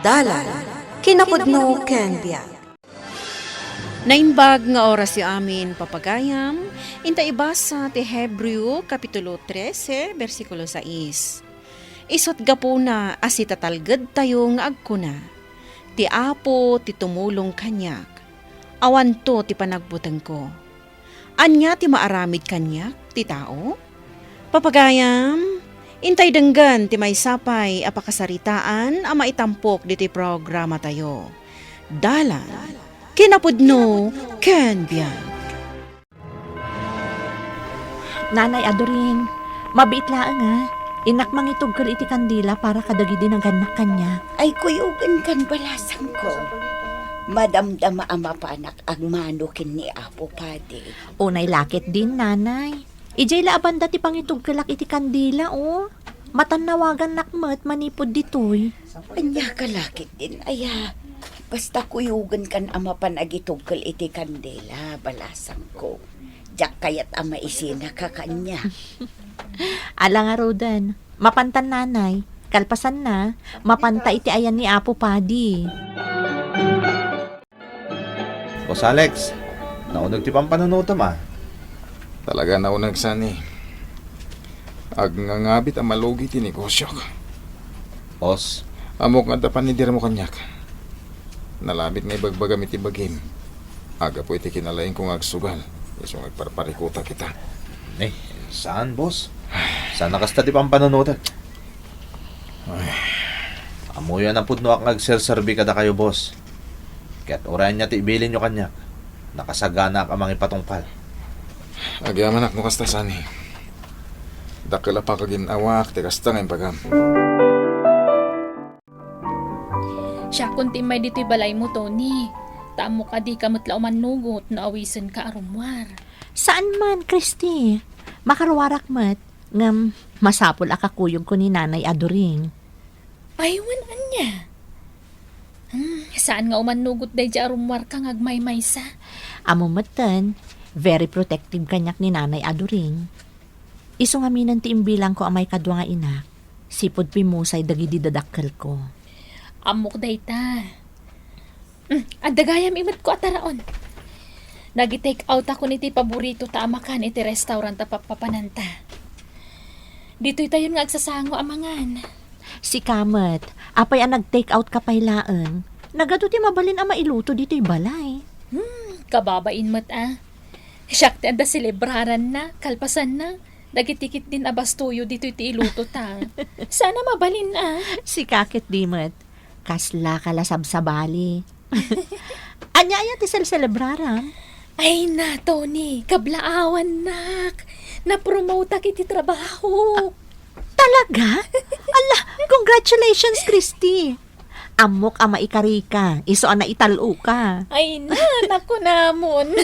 Dalan, kinapudno ken biag. Naimbag nga oras si amin papagayam, inta ibasa ti Hebreo Kapitulo 13, versikulo 6. Isot gapuna asi tatalged tayo nga agkuna. Ti apo ti tumulong kanyak. Awan to ti panagbuteng ko. Anya ti maaramid kanyak ti tao? Papagayam, intay denggan ti may sapay apakasaritaan a maitampok diti programa tayo. Dalan, kinapudno ken biag. Nanay Adoring, mabait laang nga. Inak mangitugkal iti kandila para kadagidi ng ganak kanya. Ay kuyugan kan balasang ko. Madamdama ama panak ang manukin ni Apo Padi. Unay lakit din, nanay. Ijay laabanda ti pangitugkalak iti kandila, oh. Matanawagan nakmat manipod ditoy. Anya kalakit din, aya. Basta kuyugan kan ama panagitugkal iti kandela, balasang ko. Diyak kayat ama isina ka kanya. Ala nga Rodan, mapantan nanay. Kalpasan na, mapanta iti ayan ni Apo Padi. Boss Alex, naunag ti pampanunutam ah. Talaga naunag sani. Agngangabit ang malugi ti negosyo. Boss, Amok nga tapan ni dir mo kanyak. Nalabit nga ibagbagam iti bagim. Aga po iti kinalain kong agsugal. Iso agparparikuta kita. saan boss? Saan nakasta ti pampanunutan? Amuyan ang pudno ak ngagserserbi kada kayo boss. Kaya't orayan niya ti ibilin nyo kanyak. Nakasagana ak amang ipatungpal. Agyaman ak mo kasta sani. Dakila pa kaginawak, tikasta ngayon pagam. Siya kunti may dito'y balay mo, Tony. Tamo ka di kamatla umanugot na awisan ka arumwar. Saan man, Christy? Makarwarak mat, ngam masapol akakuyog ko ni Nanay Adoring. Aywan anya. Saan nga umanugot day di arumwar ka ngagmay-may sa? Amo matan, very protective kanyak ni Nanay Adoring. Iso nga minan ti imbilang ko amay kadwa nga ina. Sipod pimusay dagidi dadakkel ko. Amok day ta. Adagayam imat ko ataraon. Nagi-take out ako niti paborito ta amakan iti restaurant ta papapananta. Dito'y tayo nga agsasango amangan. Si Kamat, apay ang nag-take out kapaylaan. Nagado ti mabalin ang mailuto dito'y balay. Kababain mat Siyak ti anda celebraran na, kalpasan na. Nagitikit din abastuyo dito'y ti iluto ta. Sana mabalin Si Kakit Dimat, kasla kalasab sa bali. Anya ti celebraran. Ay na, Tony, kablaawan nak. Na-promote kiti trabaho. Talaga? Ala, congratulations, Christy. Amok ama ikarika, iso ana italo ka. Ay na, naku namon.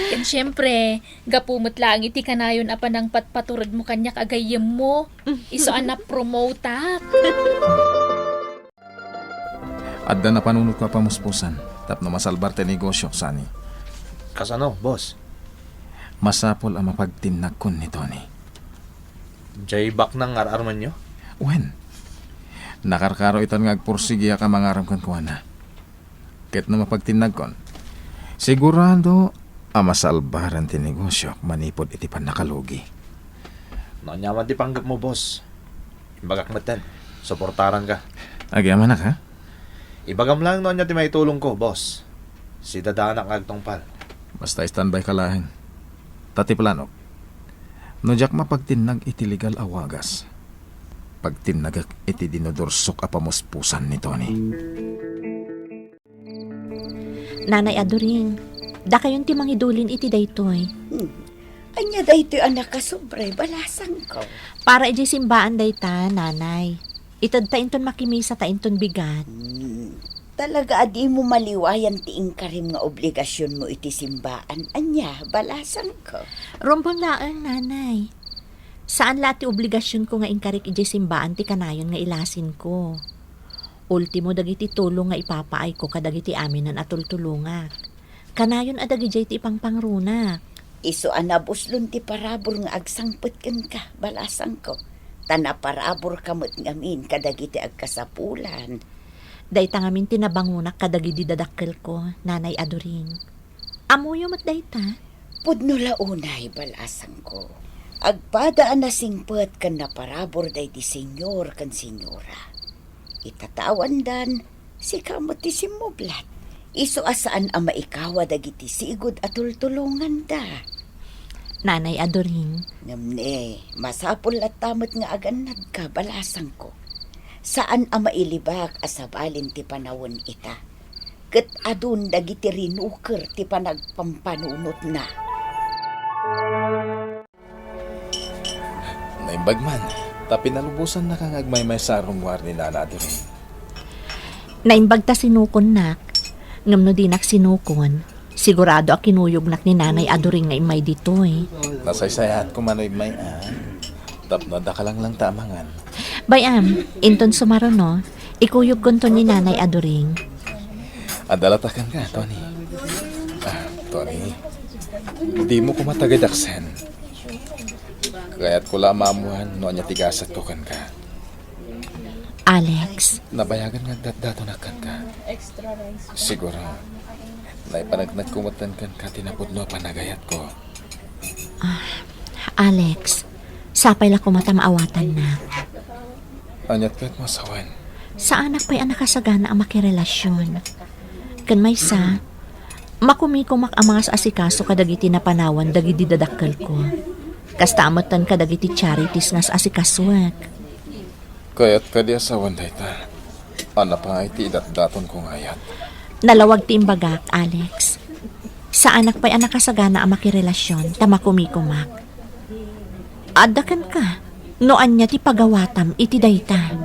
Yan syempre, gapumot lang iti kanayon apa ng patpaturod mo kanya kagayem mo. Iso ana promote Adda na panunod ko pamuspusan. Tapno masalbar ti negosyo, sani. Kasano, boss? Masapol ang mapagtinag kon ni Tony. Jay back ng ararman nyo? Wen, nakarkaro itan ngagpursigi ka mangaram kan kuana. Ket no mapagtinag kon, sigurado ang masalbaran ti negosyo manipod iti panakalugi. Nanyaman ti panggap mo, boss. Imbagak natin. Suportaran ka. Agyaman na ka? Ibagam lang noon niya ti may tulong ko, boss. Si dadanak ngagtungpal. Basta standby ka lahin. Tati planok. No jak mapagtinag iti legal awagas. Pagtinagak iti dinodorsok apamuspusan ni Tony. Nanay Adoring, da kayon ti mangidulin iti daytoy. Anya daytoy anak ka sobre, balasang ko. Para iti simbaan dayta, nanay. Itad ta inton makimisa ta inton bigat. Talaga adi mo maliwayan ti ingkarim nga obligasyon mo iti simbaan. Anya, balasang ko. Rombon laang, nanay. Saan lati obligasyon ko nga ingkarik iti simbaan ti kanayon nga ilasin ko. Ultimo dagiti tulong nga ipapaay ko kadagiti aminan at tultulungak. Kanayon adagiti ti ipangpangrunak. Iso anabuslon ti parabor nga agsangpet ken ka, balasang ko. Tana parabor kamot ngamin kadagiti agkasapulan. Dayta ngamin tinabangunak kadagidi dadakkel ko, Nanay Adoring. Amuyo mat dayta. Pudno launay balasang ko. Agpadaan na singpet kan naparabor day di senyor kan senyora. Itatawan dan si kamot ti simublat. Iso asaan ang maikawa dagiti sigod at tultulungan da. Nanay Adoring, Ngamne, masapul at tamat nga aganad ka balasang ko. Saan ang mailibak asabalin ti panawon ita. Ket adun dagiti rinuker ti panagpampanunot na. Naimbag man, tapi nalubusan na kang agmay-may sarong war ni Nana Adoring. naimbag ta sinukon nak. Ngamno dinak sinukon. Sigurado a kinuyog nak ni Nanay Adoring nga imay dito eh. Nasaysayat ko manoy may tapnada ka lang tamangan. Bayam, inton sumaro no, ikuyog konto ni Nanay Adoring. Adalatakan ka, Tony. Tony, di mo ko matagidaksen. Kaya't ko lamamuhan no anya tigasat ko kan ka. Alex, Nabayagan nga dato na kan ka. Siguro, naipanagnag kumatan kan ka tinapod no panagayat ko. Alex, sapay la ko matamaawatan na. Anyat ka't masawan. Sa anak pa'y anak kasagana ang makirelasyon. Kan may sa, makumikumak ang mga asikaso kadagiti na panawan dagiti dadakkel ko. Kastamatan kadagiti charities nga sa asikasuak. Kaya't ka di asawan dayta. Ana pa ay ti idat-daton kong ayat. Nalawag ti imbagak, Alex. Sa anak pa'y anak kasagana ang makirelasyon, tamakumikumak. Adakan ka, noan niya ti pagawatam iti dayta.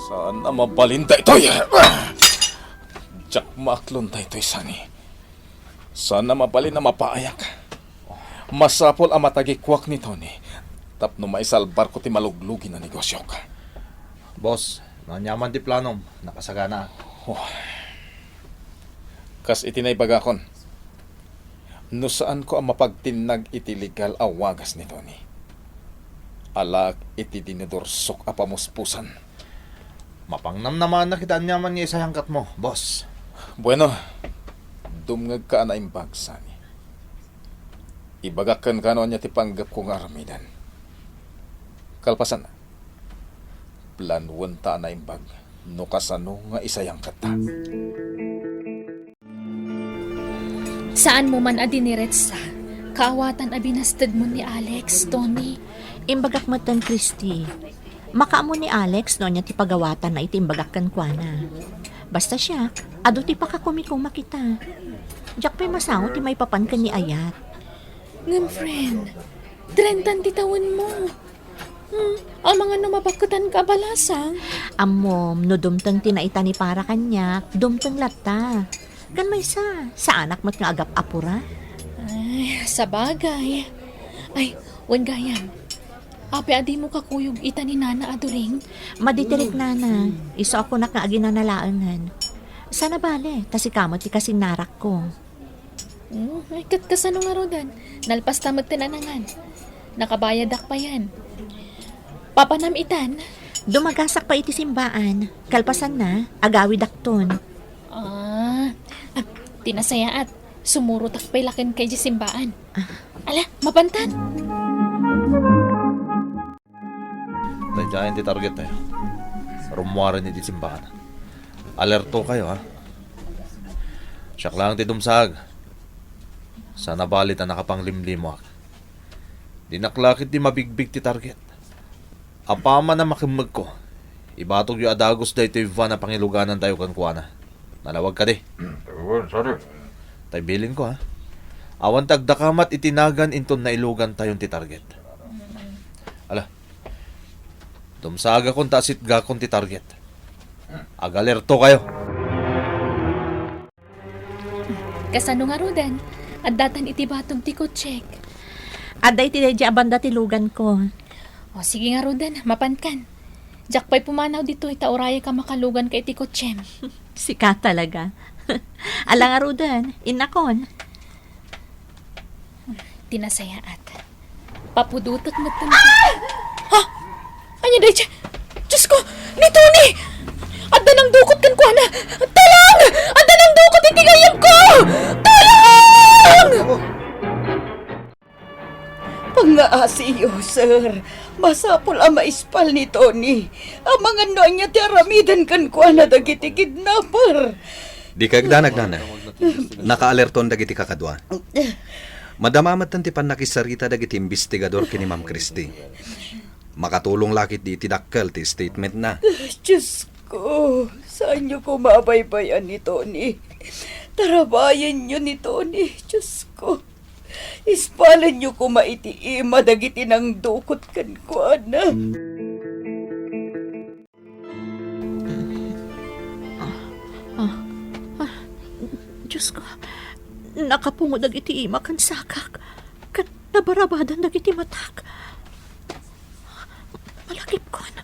Saan na mabalin daytoy? Diyak maaklon daytoy sani. Saan na mabalin na mapaayak? Masapol ang matagikwak ni Tony. Tapno maisalbar ko ti maluglugi na negosyo ka. Boss, nanyaman ti planom. Nakasagana. Kas itinaybaga kon. No saan ko ang mapagtinag iti legal awagas ni Tony. Alak iti dinidorsok a pamuspusan. Mapangnam naman na kita anyaman nga isahangkat mo, boss. Bueno, dumngag ka na imbag sani. Ibagakan ka no niya ti panggap kong aramidan. Kalpasan na. Planwan ta na imbag. No kasano nga isayang kata. Saan mo man adiniretsa? Kaawatan abinastad mo ni Alex, Tony. Imbagak matan Christy. Makaamo ni Alex no niya ti pagawatan na itimbagak kan kwa na. Basta siya, ado ti pakakumikong makita. Diyak pa'y masango ti may papan ka ni Ayat. Ngam friend, 30 titawan mo. Ang mga namabakutan ka balasang. Amom, no dumtang tinaita ni para kanya, dumtang lata. Kan may sa anak mat nga agap apura. Ay, sa bagay. Ay, wan gayam. Ape adi mo kakuyog ita ni Nana Adoring. Maditirik nana, iso ako na kaginanalaanan. Sana bale, tasi kamot ti kasing narak ko. Ay, katkasano nga rodan. Nalpas tamag tinanangan. Nakabayadak pa yan. Papanamitan. Dumagasak pa iti simbaan. Kalpasan na, agawi dakton. Tinasayaat. Sumurutak pa'y lakin kay simbaan. Ala, mapantan. Tadyain ti target na yun. Rumuwaran ni ti simbahan. Alerto kayo, ha? Siyak lang ti dumsag. Sana balit na nakapanglimlimwak. Dinaklakit ti mabigbig ti target. Apama na makimag ko. Ibatog yung adagos da ito yung van na pangiluganan tayo kan kuwana. Nalawag ka di. Tay bilin ko, ha? Awan tagdakamat itinagan inton na ilugan tayong ti target. Ala. Dumsaga kong tasit gakon ti target. Agalerto kayo. Kasano nga rodan. At datan iti batong ti check. Aday ti dedya abanda tilugan ko. O sige nga rodan, mapankan. Jack pa'y pumanaw dito, itauraya ka makalugan kay ti kotsem. Sika talaga. Alang arudan, inakon. Tinasayaat. Papudutot mo Ha? Anya day siya? Diyos ko! Ni Tony! Tony! Adda ng dukot kan kuana! Talang! Adda ng dukot iti gayam ko! Talang! Pangaasiyo, sir. Masapul ang maispal ni Tony. Ang mga noanya ti aramidan kan kuha na dagiti kidnapper. Di kagdanag na. Naka-alerton dagiti kakadwa. Madamamat ti panakisarita dagiti investigador kini Ma'am Christie. Makatulong lakit di tidakkel ti statement na. Diyos ko, saan niyo ko mabaybayan ni Tony? Tarabayan niyo ni Tony, Diyos ko. Ispalan niyo ko maitiima dagiti ng dukot kan kuha na. Diyos ko, nakapungod dagiti ima kan sakak. Kat nabarabadan dagiti matak. Malakip ko na.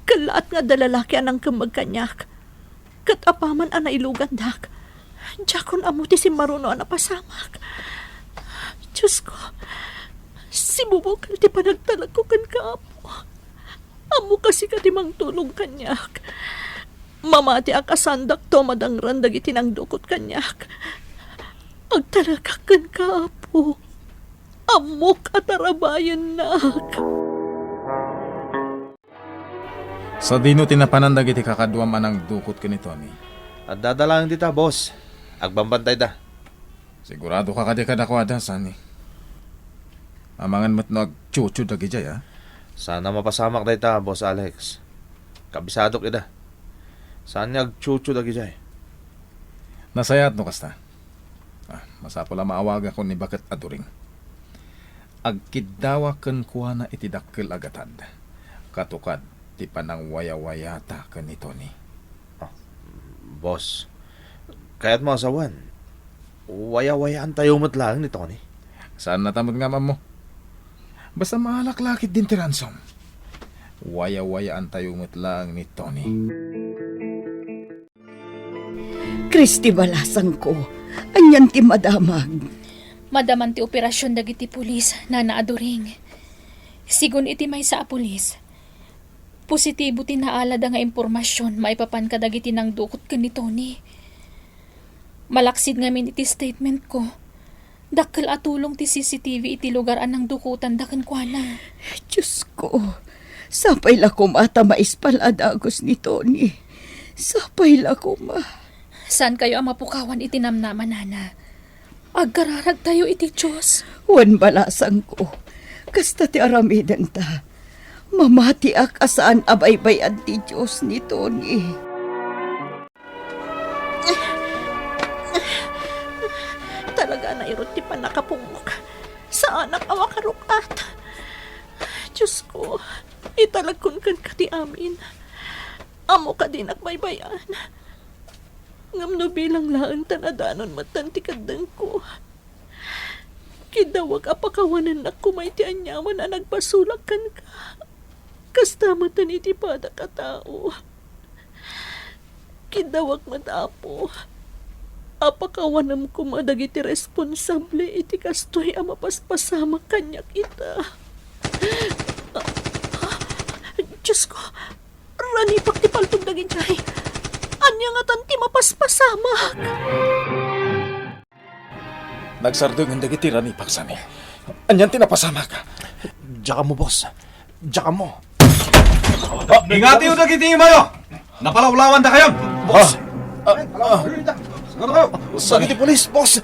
Kalaat nga dalalaki anang kamagkanyak. Kat apaman ana ilugandak. Diyakon amuti si Maruno ana pasamak. Diyos ko, si bubukal ti panagtalag ko kan kaapo. Amo kasi ka ti mang tulong kanyak. Mamati ang kasandak to madangran dagiti nang dukot kanyak. Agtalagak kan kaapo. Amok at arabayan nak. Sa dino tinapanan dagiti kakadwam anang dukot ka ni Tony. At dadalang dita, boss. Agbambantay da. Sigurado ka kadi kadakwada, Sani. Amangan mo't nagchuchu dagi jay, ha? Sana mapasamak da ita, boss Alex. Kabisado kita. Saan niya agchuchu da gijay? Nasayat no kasta. Masapula maawaga ko ni Bakat Aduring. Agkidawa ken kuha na itidakkel agatad. Katukad ti panang waya-wayata ken ni Tony. Boss, kaya't mo asawan. Waya-wayaan tayo matlang ni Tony. Saan natamod nga mo? Basta maalaklakit din ti ransom. Waya-wayaan tayo matlang ni Tony. Christy balasang ko. Anyan ti madamag. Madaman ti operasyon dagiti pulis na naaduring. Sigun iti may sa pulis. Positibo ti naalada nga impormasyon maipapan ka dagiti nang dukot ken ni Tony. Malaksid ngamin iti statement ko. Dakkel atulong ti CCTV iti lugar anang dukutan daken kuana. Diyos ko, sapay la ko mata maispal adagos ni Tony. Sapay la ko ma. Saan kayo ang mapukawan iti namnaman, nana? Agkararag tayo iti Diyos. Wan balasang ko. Kasta ti aramidan ta. Mamati ak asaan abaybayan ti Diyos ni Tony. Talaga na irot ti panakapungok. Sa anak awakarukat. Diyos ko, italagkon kan ka ti amin. Amo ka din akbaybayan. Ngam no bilang laang tanadanon matantikadang ko. Kidawag apakawanan na kumay ti anyaman na nagpasulakan ka. Kastamatan iti pada ka tao. Kidawag matapo. Apakawanam kumadag iti responsable iti kastoy ang mapaspasama kanyak ita. Diyos ko, ranipak ti paltog daging jay. Anya nga tanti mapaspasamak. Nagsardungan dagiti rani paksani. Anyan tinapasama ka. Diyan mo, boss. Diyan mo. Ingati yung dagiti mayo! Napalawlawan da kayo! Boss! Sagiti polis, boss!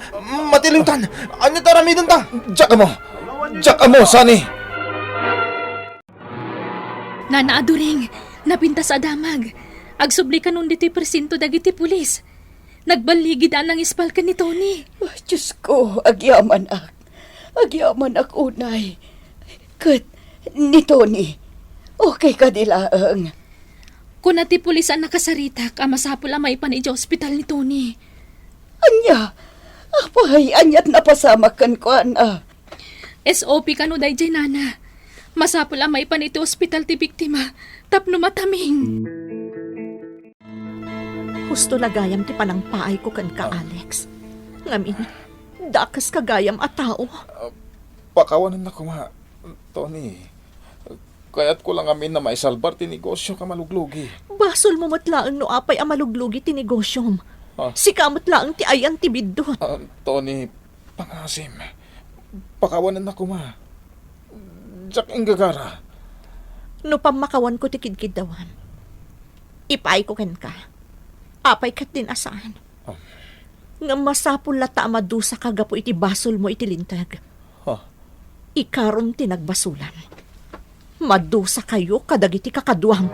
Matiliwtan! Ano taramidan ta? Diyan mo! Diyan mo, Sani! Nana Aduring, napintas adamag. Agsubli ka nun dito'y presinto dagiti pulis. Nagbaligid ang ispal ka ni Tony. Diyos ko, agyaman ak. Agyaman ak unay. Kat, ni Tony, okay ka dilaang. Kung nati pulis ang nakasarita, kamasapol ang maipan iti hospital ni Tony. Anya, apay, anyat napasamakan ko, ana. SOP ka no dayjay, nana. Masapol ang maipan iti hospital ti biktima. Tapno mataming. Husto lagayam ti panangpaay ko kan ka, Alex. Ngamin, dakas kagayam a tao. Pakawanan na ko nga, Tony. Kaya't ko lang amin na maisalbar ti negosyo ka maluglugi. Basol mo matlaang no apay amaluglugi ti negosyom. Ah. Si kamot laang ti ayan ti biddo. Tony, pangasim. Pakawanan na ko ma. Jack Ingagara. No pamakawan ko ti kidkidawan. Ipay ko ken ka. Apay kat din asaan. Nga masapul lata amadusa kagapo iti basol mo iti lintag. Ikarom ti nagbasulan. Madusa kayo kadagiti kakaduam.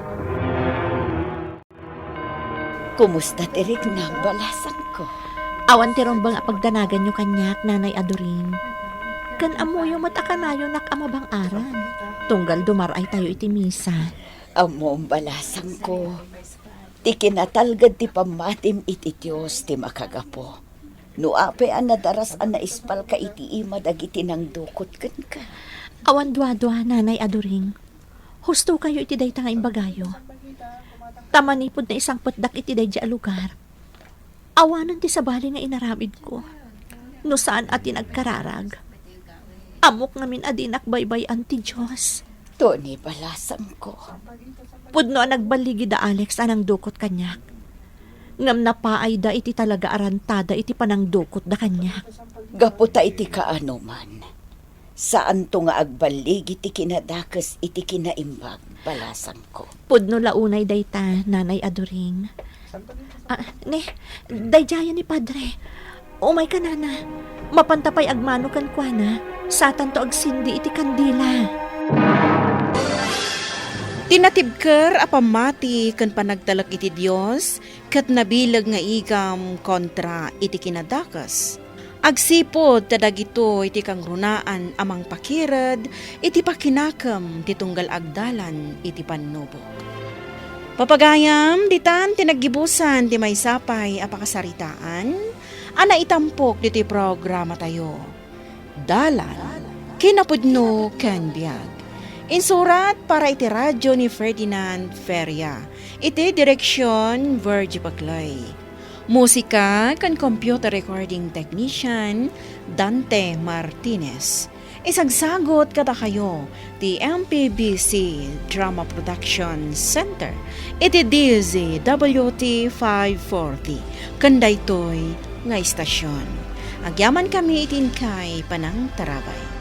Kumusta tirig na balasan ko? Awan ti rombang apagdanagan nyo kanyak, Nanay Adoring. Kan amoyo matakanayo nak amabang aran. Tunggal dumaray tayo iti misa. Amo ang balasan ko. Ti kinatalgad ti pamatim iti Diyos ti makagapo. No ape an nadaras an naispal ka iti ima dagiti nang dukot ken ka. Awan dwa-dwa, Nanay Adoring. Husto kayo iti day nga imbagayo. Tamanipod na isang patdak iti day a lugar. Awanan ti sabali nga inaramid ko. No saan atin agkararag. Amok ngamin adinak baybay anti Diyos. Tony, balasan ko. Pudno ang nagbaligi da Alex anang dukot kanyak. Ngam napaay da iti talaga arantada iti panang dukot da kanyak. Gaputa iti kaano man. Saan to nga agbaligi iti kinadakas iti kinaimbag balasan ko. Pudno launay dayta, Nanay Adoring. Dayjaya ni Padre. Umay ka nana. Mapantapay agmano kan kuana. Satan to agsindi iti kandila. Tinatibker apamati kan panagtalak iti Dios ket nabilag nga igam kontra iti kinadakas. Agsipod tadagito iti kang runaan amang pakirad iti pakinakam ti tunggal agdalan iti pannubok. Papagayam ditan tinaggibusan ti maysapay a pakasaritaan ana itampok diti programa tayo. Dalan kinapudno ken biag. Insurat para iti radyo ni Ferdinand Feria. Iti direksyon Virgie Paclay. Musika kan computer recording technician Dante Martinez. Isagsagot kada kayo ti MPBC Drama Production Center. Iti DZWT 540. Kanday toy nga istasyon. Agyaman kami itin kay Panang Tarabay.